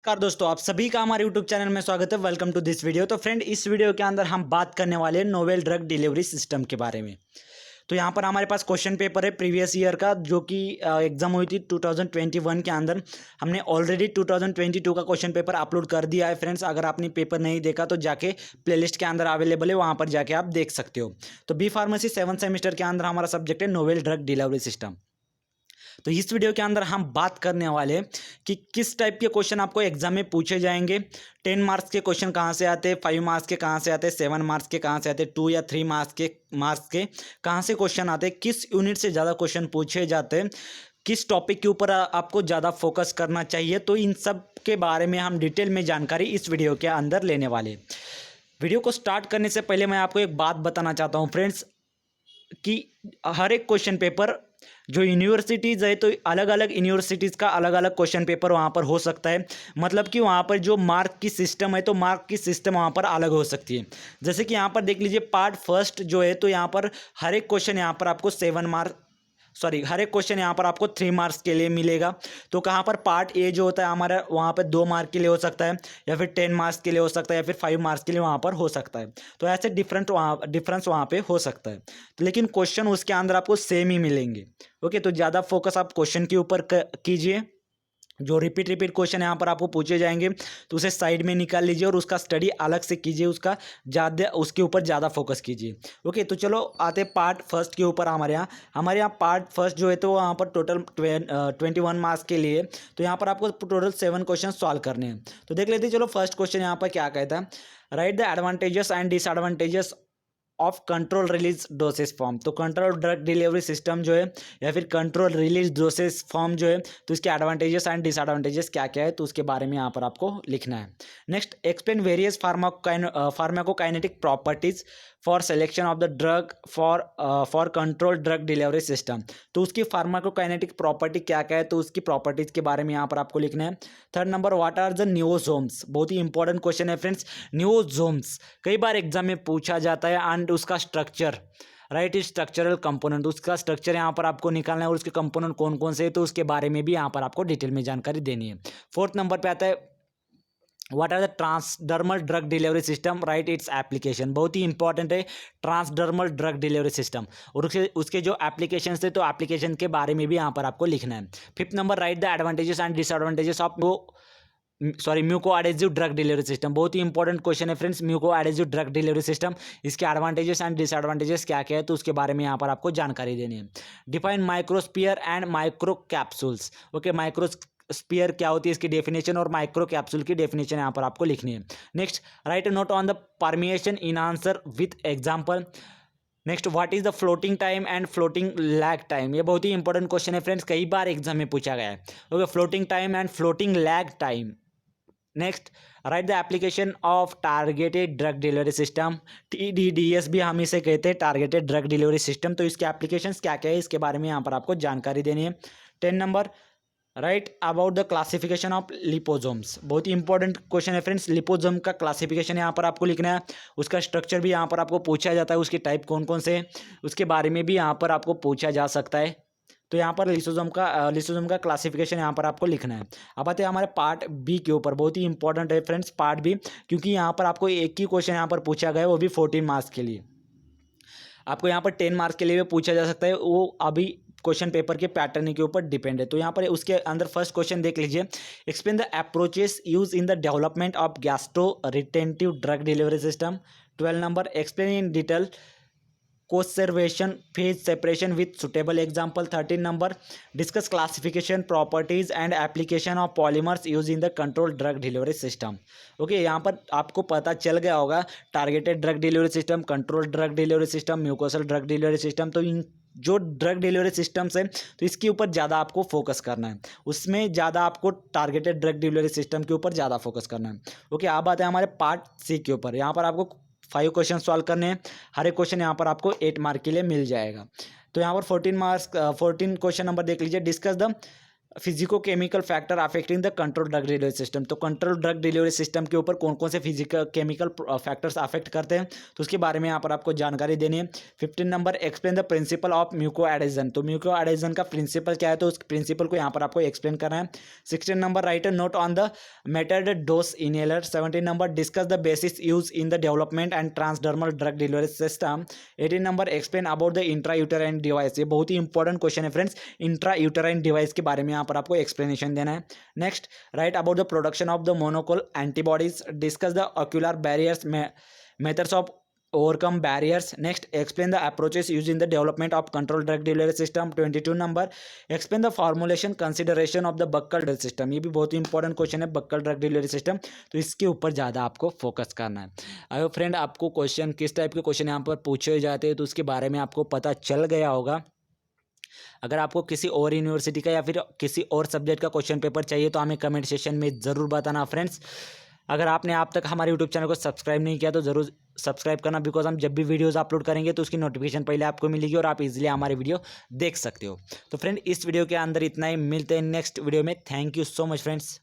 नमस्कार दोस्तों, आप सभी का हमारे YouTube चैनल में स्वागत है। Welcome to this video. तो फ्रेंड, इस वीडियो के अंदर हम बात करने वाले हैं नोवेल ड्रग डिलीवरी सिस्टम के बारे में। तो यहाँ पर हमारे पास क्वेश्चन पेपर है प्रीवियस ईयर का, जो कि एग्जाम हुई थी 2021 के अंदर। हमने ऑलरेडी 2022 का क्वेश्चन पेपर अपलोड कर दिया है फ्रेंड्स। अगर आपने पेपर नहीं देखा तो जाके प्लेलिस्ट के अंदर अवेलेबल है, वहाँ पर जाके आप देख सकते हो। तो बी फार्मेसी 7th सेमेस्टर के अंदर हमारा सब्जेक्ट है नोवेल ड्रग डिलीवरी सिस्टम। तो इस वीडियो के अंदर हम बात करने वाले हैं कि किस टाइप के क्वेश्चन आपको एग्जाम में पूछे जाएंगे। 10 मार्क्स के क्वेश्चन कहाँ से आते हैं, 5 मार्क्स के कहाँ से आते हैं, 7 मार्क्स के कहाँ से आते हैं, 2 या 3 मार्क्स के कहाँ से क्वेश्चन आते हैं, किस यूनिट से ज़्यादा क्वेश्चन पूछे जाते हैं, किस टॉपिक के ऊपर आपको ज़्यादा फोकस करना चाहिए। तो इन सब के बारे में हम डिटेल में जानकारी इस वीडियो के अंदर लेने वाले हैं। वीडियो को स्टार्ट करने से पहले मैं आपको एक बात बताना चाहता हूँ फ्रेंड्स, कि हर एक क्वेश्चन पेपर जो यूनिवर्सिटीज़ है, तो अलग अलग यूनिवर्सिटीज़ का अलग अलग क्वेश्चन पेपर वहाँ पर हो सकता है। मतलब कि वहाँ पर जो मार्क की सिस्टम है, तो मार्क की सिस्टम वहाँ पर अलग हो सकती है। जैसे कि यहाँ पर देख लीजिए, पार्ट फर्स्ट जो है, तो यहाँ पर हर एक क्वेश्चन यहाँ पर आपको हर एक क्वेश्चन यहाँ पर आपको 3 मार्क्स के लिए मिलेगा। तो कहाँ पर पार्ट ए जो होता है हमारा, वहाँ पर 2 मार्क के लिए हो सकता है, या फिर 10 मार्क्स के लिए हो सकता है, या फिर 5 मार्क्स के लिए वहाँ पर हो सकता है। तो ऐसे डिफरेंस वहाँ पे हो सकता है। तो लेकिन क्वेश्चन उसके अंदर आपको सेम ही मिलेंगे। ओके, तो ज़्यादा फोकस आप क्वेश्चन के ऊपर कीजिए। जो रिपीट क्वेश्चन यहाँ पर आपको पूछे जाएंगे, तो उसे साइड में निकाल लीजिए और उसका स्टडी अलग से कीजिए, उसके ऊपर ज़्यादा फोकस कीजिए। ओके, तो चलो आते पार्ट फर्स्ट के ऊपर। हमारे यहाँ पार्ट फर्स्ट जो है, तो वहाँ पर टोटल 21 मार्क्स के लिए, तो यहाँ पर आपको टोटल 7 क्वेश्चन सॉल्व करने हैं। तो देख लेते हैं। चलो, फर्स्ट क्वेश्चन यहाँ पर क्या कहता है, right the advantages and disadvantages of control release dosage form. तो कंट्रोल ड्रग डिलीवरी सिस्टम जो है, या फिर कंट्रोल रिलीज डोसेज फॉर्म जो है, तो इसके एडवांटेजेस एंड डिसएडवांटेजेस क्या क्या है, तो उसके बारे में यहाँ पर आपको लिखना है। Next, explain various pharmacokinetic properties for selection of the drug for control drug delivery system. तो उसकी फार्माकोकाइनेटिक प्रॉपर्टी क्या क्या है, तो उसकी प्रॉपर्टीज के बारे में यहाँ पर आपको लिखना है। Third number, what are the neurosomes. बहुत ही इंपॉर्टेंट क्वेश्चन है फ्रेंड्स। न्यूरोसोम्स कई बार एग्जाम में पूछा जाता है, एंड उसका स्ट्रक्चर, राइट, स्ट्रक्चरल कंपोनेंट, उसका स्ट्रक्चर यहाँ पर आपको निकालना है, और उसके कंपोनेंट कौन कौन से है, तो उसके बारे में भी यहाँ पर आपको डिटेल में जानकारी देनी है। फोर्थ नंबर पे आता है, what are the transdermal drug delivery system, write its application. बहुत ही इंपॉर्टेंट है ट्रांसडर्मल ड्रग डिलीवरी सिस्टम, और उसके जो एप्लीकेशन थे, तो एप्लीकेशन के बारे में भी यहाँ पर आपको लिखना है। Fifth number, right the advantages and disadvantages of muco adhesive drug delivery system. बहुत ही इंपॉर्टेंट क्वेश्चन है friends, muco adhesive drug delivery system, इसके एडवांटेजेस एंड डिसएडवांटेजेस क्या क्या है, तो उसके बारे में यहाँ पर आपको जानकारी देनी है। Define microsphere and micro capsules. Okay, microsphere क्या होती है, इसकी डेफिनेशन, और माइक्रो कैप्सूल की डेफिनेशन यहाँ पर आपको लिखनी है। Next, right a note on the permeation in answer with example. Next, what is the floating time and floating lag time. ये बहुत ही इंपॉर्टेंट क्वेश्चन है फ्रेंड्स, कई बार एग्जाम में पूछा गया है। Okay, floating time and floating lag time. Next, right the application of targeted drug delivery system. TDDS भी हम इसे कहते हैं, टारगेटेड ड्रग डिलीवरी सिस्टम। तो इसके एप्लीकेशंस क्या क्या है, इसके बारे में यहाँ पर आपको जानकारी देनी है। 10 number, right about the classification of liposomes. बहुत ही इंपॉर्टेंट क्वेश्चन है फ्रेंड्स, लिपोसोम का क्लासिफिकेशन यहाँ पर आपको लिखना है। उसका स्ट्रक्चर भी यहाँ पर आपको पूछा जाता है, उसके टाइप कौन कौन से हैं, उसके बारे में भी यहाँ पर आपको पूछा जा सकता है। तो यहाँ पर लिसोसोम का क्लासिफिकेशन यहाँ पर आपको लिखना है। अब आते हैं हमारे पार्ट बी के ऊपर। बहुत ही इंपॉर्टेंट है फ्रेंड्स पार्ट बी, क्योंकि यहाँ पर आपको एक ही क्वेश्चन यहाँ पर पूछा गया है, वो भी 14 मार्क्स के लिए। आपको यहाँ पर 10 मार्क्स के लिए भी पूछा जा सकता है, वो अभी क्वेश्चन पेपर के पैटर्न के ऊपर डिपेंड है। तो यहाँ पर उसके अंदर फर्स्ट क्वेश्चन देख लीजिए, explain the approaches use in the development of gastro retentive drug delivery system. 12 number, explain in detail conservation phase separation with suitable example. 13 number, discuss classification properties and application of polymers used in the controlled drug delivery system. Okay, यहाँ पर आपको पता चल गया होगा targeted drug delivery system, control drug delivery system, mucosal drug delivery system. तो इन जो drug delivery systems है, तो इसके ऊपर ज़्यादा आपको फोकस करना है, उसमें ज़्यादा आपको टारगेटेड ड्रग डिलीवरी सिस्टम के ऊपर ज़्यादा फोकस करना है। ओके, अब आते हैं हमारे पार्ट सी के ऊपर। यहाँ पर आपको 5 क्वेश्चन सॉल्व करने हैं, हर एक क्वेश्चन यहाँ पर आपको 8 मार्क के लिए मिल जाएगा। तो यहाँ पर 14 क्वेश्चन नंबर देख लीजिए, discuss the physico chemical factor affecting the control drug delivery system. तो कंट्रोल ड्रग डिलीवरी सिस्टम के ऊपर कौन कौन से फिजिकल केमिकल फैक्टर्स अफेक्ट करते हैं, तो उसके बारे में यहाँ पर आपको जानकारी देनी है। 15 number, explain the principle of muco adhesion. तो म्यूको एडेजन का प्रिंसिपल क्या है, तो उस प्रिंसिपल को यहाँ पर आपको एक्सप्लेन करना है। 16 number, right a note on the method dose inhaler. 17 number, discuss the basis use in the development and transdermal drug delivery system. 18 number, explain about the intra uterine device. ये बहुत ही important question है friends, intra uterine device के बारे में यहाँ पर आपको एक्सप्लेनेशन देना है। Next, right about the production of the monoclonal antibodies, discuss the ocular barriers, methods of overcome barriers. Next, explain the approaches used in the development of controlled drug delivery system. 22 number, explain the formulation consideration of the Buccal drug system. ये भी बहुत ही important question है, Buccal drug delivery system, तो इसके ऊपर ज़्यादा आपको फोकस करना है। अगर फ्रेंड आपको क्वेश्चन किस टाइप के क्वेश्चन यहाँ पर पूछे जाते हैं तो उसके बारे में आपको पता चल गया होगा। अगर आपको किसी और यूनिवर्सिटी का या फिर किसी और सब्जेक्ट का क्वेश्चन पेपर चाहिए तो हमें कमेंट सेशन में ज़रूर बताना फ्रेंड्स। अगर आपने आप तक हमारे यूट्यूब चैनल को सब्सक्राइब नहीं किया तो ज़रूर सब्सक्राइब करना, बिकॉज हम जब भी वीडियोस अपलोड करेंगे तो उसकी नोटिफिकेशन पहले आपको मिलेगी और आप इजीली हमारे वीडियो देख सकते हो। तो फ्रेंड इस वीडियो के अंदर इतना ही, मिलते हैं नेक्स्ट वीडियो में। Thank you so much friends.